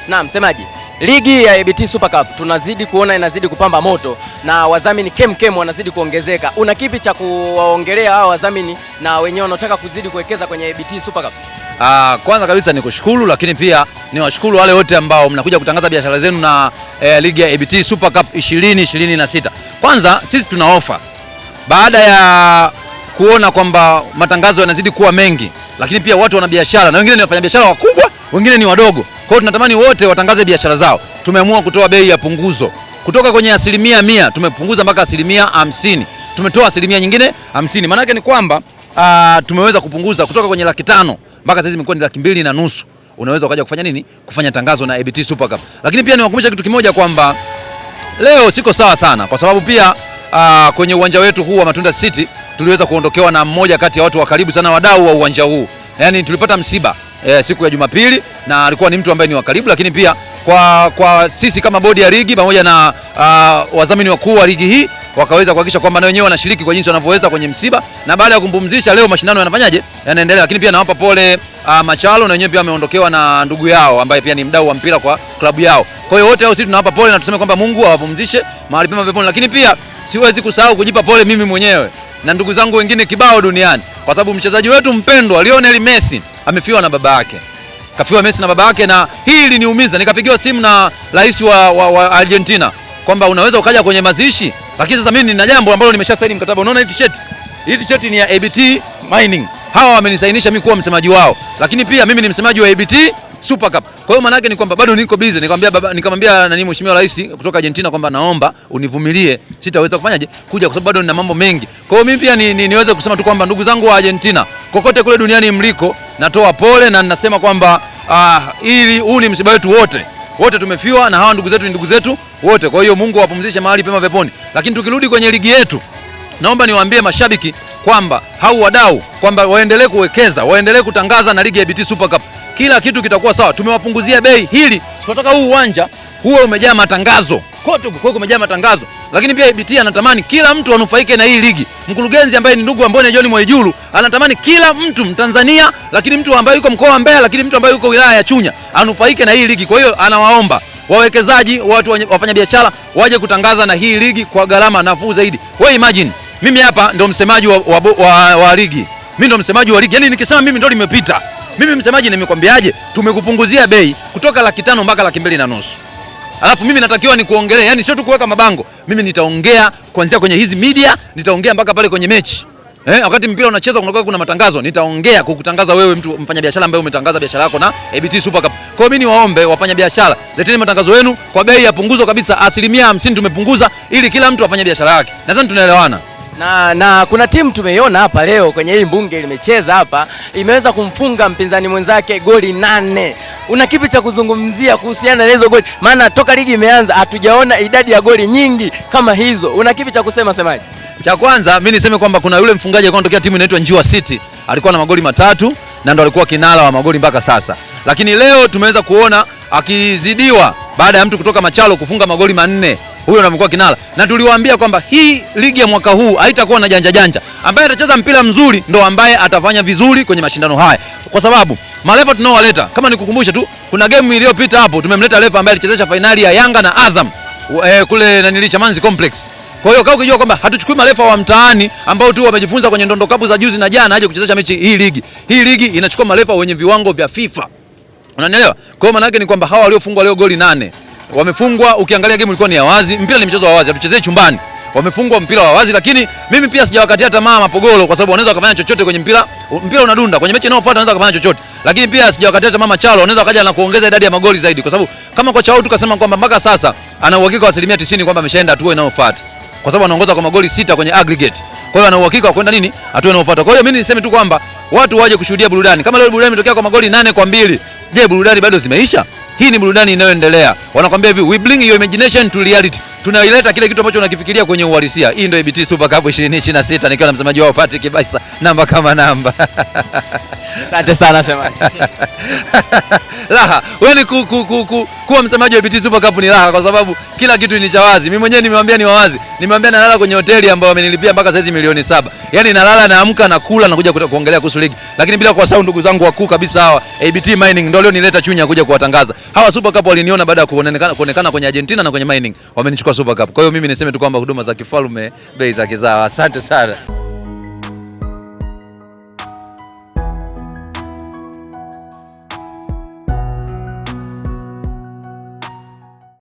Na msemaji, ligi ya ABT Super Cup tunazidi kuona inazidi kupamba moto na wadhamini kem wanazidi kuongezeka. Una kipi cha kuwaongelea hao wadhamini na wenyewe wanataka kuzidi kuwekeza kwenye ABT Super Cup? Kwanza kabisa ni kushukuru, lakini pia ni washukuru wale wote ambao mnakuja kutangaza biashara zenu na ligi ya ABT Super Cup 2026. Kwanza sisi tuna offer. Baada ya kuona kwamba matangazo yanazidi kuwa mengi, lakini pia watu wana biashara na wengine ni wafanyabiashara wakubwa, wengine ni wadogo. Kwa hiyo tunatamani wote watangaze biashara zao. Tumeamua kutoa bei ya punguzo. Kutoka kwenye 100% tumepunguza mpaka 50%. Tumetoa asilimia nyingine 50. Maana yake ni kwamba tumeweza kupunguza kutoka kwenye 500,000 mpaka sasa imekuwa ni 250,000. Unaweza ukaja kufanya nini? Kufanya tangazo na ABT Super Cup. Lakini pia niwakumbusha kitu kimoja kwamba leo siko sawa sana kwa sababu pia kwenye uwanja wetu huu wa Matunda City tuliweza kuondokewa na mmoja kati ya watu wa karibu sana, wadau wa uwanja huu. Yaani tulipata msiba siku ya Jumapili na alikuwa ni mtu ambaye ni wa karibu, lakini pia kwa sisi kama bodi ya ligi pamoja na wadhamini wakuu wa ligi hii wakaweza kuhakikisha kwamba na wenyewe wanashiriki kwa jinsi wanavyoweza kwenye msiba, na baada ya kumpumzisha leo mashindano yanafanyaje? Yanaendelea. Lakini pia nawapa pole Machalo, na wenyewe pia wameondokewa na ndugu yao ambaye pia ni mdau wa mpira kwa klabu yao. Kwa hiyo wote hao sisi tunawapa pole na tuseme kwamba Mungu awapumzishe mahali pema peponi. Lakini pia siwezi kusahau kujipa pole mimi mwenyewe na ndugu zangu wengine kibao duniani, kwa sababu mchezaji wetu mpendwa Lionel Messi amefiwa na baba yake. Kafiwa Messi na baba yake, na hili liniumiza. Nikapigiwa simu na rais wa Argentina kwamba unaweza ukaja kwenye mazishi, lakini sasa mimi nina jambo ambalo nimeshasaini mkataba. Unaona hii t-shirt ni ya ABT Mining. Hawa wamenisainisha mimi kuwa msemaji wao, lakini pia mimi ni msemaji wa ABT Super Cup. Kwa hiyo maana yake ni kwamba bado niko busy. Nikamwambia nani mheshimiwa rais kutoka Argentina kwamba naomba univumilie, sitaweza kufanyaje kuja kwa sababu bado nina mambo mengi. Kwa hiyo mimi pia niweze kusema tu kwamba ndugu zangu wa Argentina kokote kule duniani mliko, natoa pole na ninasema kwamba huu ni msiba wetu wote tumefiwa, na hawa ndugu zetu ni ndugu zetu wote. Kwa hiyo Mungu awapumzishe mahali pema peponi. Lakini tukirudi kwenye ligi yetu, naomba niwaambie mashabiki kwamba hao wadau kwamba waendelee kuwekeza, waendelee kutangaza na ligi ya ABT Super Cup. Kila kitu kitakuwa sawa. Tumewapunguzia bei hili. Tunataka huu uwanja huo umejaa matangazo. Kote huko kumejaa matangazo. Lakini pia ABT anatamani kila mtu anufaike na hii ligi. Mkurugenzi ambaye ni ndugu Ambone John Mwaijuru anatamani kila mtu Mtanzania, lakini mtu ambaye yuko mkoa wa Mbeya, lakini mtu ambaye yuko wilaya ya Chunya anufaike na hii ligi. Kwa hiyo anawaomba wawekezaji, watu wafanya biashara waje kutangaza na hii ligi kwa gharama nafuu zaidi. Wewe imagine, mimi hapa ndio msemaji wa ligi. Mimi ndio msemaji wa ligi. Yaani nikisema mimi ndio nimepita. Mimi msemaji nimekwambiaje? Tumekupunguzia bei kutoka 500,000 mpaka 250,000. Alafu mimi natakiwa ni kuongelea, yani sio tu kuweka mabango. Mimi nitaongea kuanzia kwenye hizi media, nitaongea mpaka pale kwenye mechi. Wakati mpira unachezwa kuna matangazo, nitaongea kukutangaza wewe mtu mfanyabiashara ambaye umetangaza biashara yako na ABT Super Cup. Kwa hiyo mimi niwaombe wafanyabiashara, leteni matangazo yenu kwa bei ya punguzo kabisa, 50% tumepunguza ili kila mtu afanye biashara yake. Nadhani tunaelewana. Na kuna timu tumeiona hapa leo kwenye hii mbunge limecheza hapa, imeweza kumfunga mpinzani mwenzake goli 8. Una kipi cha kuzungumzia kuhusiana na hizo goli? Maana toka ligi imeanza hatujaona idadi ya goli nyingi kama hizo. Una kipi cha kusema semaji? Cha kwanza mimi niseme kwamba kuna yule mfungaji alikuwa anatokea timu inaitwa Njiwa City, alikuwa na magoli 3 na ndo alikuwa kinara wa magoli mpaka sasa. Lakini leo tumeweza kuona akizidiwa baada ya mtu kutoka Machalo kufunga magoli 4. Huyo ndo amekuwa kinara. Na tuliwaambia kwamba hii ligi ya mwaka huu haitakuwa na janja. Ambaye atacheza mpira mzuri ndo ambaye atafanya vizuri kwenye mashindano haya. Kwa sababu marefa tunaowaleta, kama nikukumbusha tu, kuna game iliyopita hapo tumemleta refa ambaye alichezesha finali ya Yanga na Azam kule Chamanzi Complex. Kwa hiyo kama ukijua kwamba hatuchukui marefa wa mtaani ambao tu wamejifunza kwenye ndondo kapu za juzi na jana aje kuchezesha mechi hii ligi. Hii ligi inachukua marefa wenye viwango vya FIFA. Unanielewa? Kwa hiyo maana yake ni kwamba hawa waliofungwa leo goli 8 wamefungwa, ukiangalia game ilikuwa ni ya wazi, mpira ni mchezo wa wazi, hatuchezei chumbani. Wamefungwa mpira wa wazi, lakini mimi pia sijawakatia tamaa Mapogolo kwa sababu wanaweza kufanya chochote kwenye mpira unadunda. Kwenye mechi inayofuata wanaweza kufanya chochote. Lakini pia sijawakatia tamaa Machalo, wanaweza kaja na kuongeza idadi ya magoli zaidi kwa sababu kama kocha wao tukasema kwamba mpaka sasa ana uhakika wa 90% kwamba ameshaenda hatua inayofuata. Kwa sababu anaongoza kwa magoli 6 kwenye aggregate. Kwa hiyo ana uhakika wa kwenda nini? Hatua inayofuata. Kwa hiyo mimi niseme tu kwamba watu waje kushuhudia burudani. Kama leo burudani imetokea kwa magoli 8-2, je, burudani bado zimeisha? Hii ni burudani inayoendelea. Wanakuambia hivi, we bring your imagination to reality. Tunaileta kile kitu ambacho unakifikiria kwenye uhalisia. Hii ndio ABT Super Cup 2026 nikiwa na msemaji wao Patrick Baisa, namba kama namba. Asante sana Shemani. Raha, wewe ni kuwa msemaji wa ABT Super Cup ni raha kwa sababu kila kitu ni cha wazi. Mimi mwenyewe nimemwambia ni wazi. Nimemwambia nalala kwenye hoteli ambayo wamenilipia mpaka saizi milioni 7. Yaani nalala, naamka, nakula na kuja kuongelea kuhusu ligi. Lakini bila kuwasahau ndugu zangu wakuu kabisa hawa ABT Mining ndio leo nileta Chunya kuja kuwatangaza. Hawa Super Cup waliniona baada ya kuonekana kwenye Argentina na kwenye Mining. Wamenichukua Super Cup. Kwa hiyo mimi niseme tu kwamba huduma za kifalme bei za kizawa. Asante sana.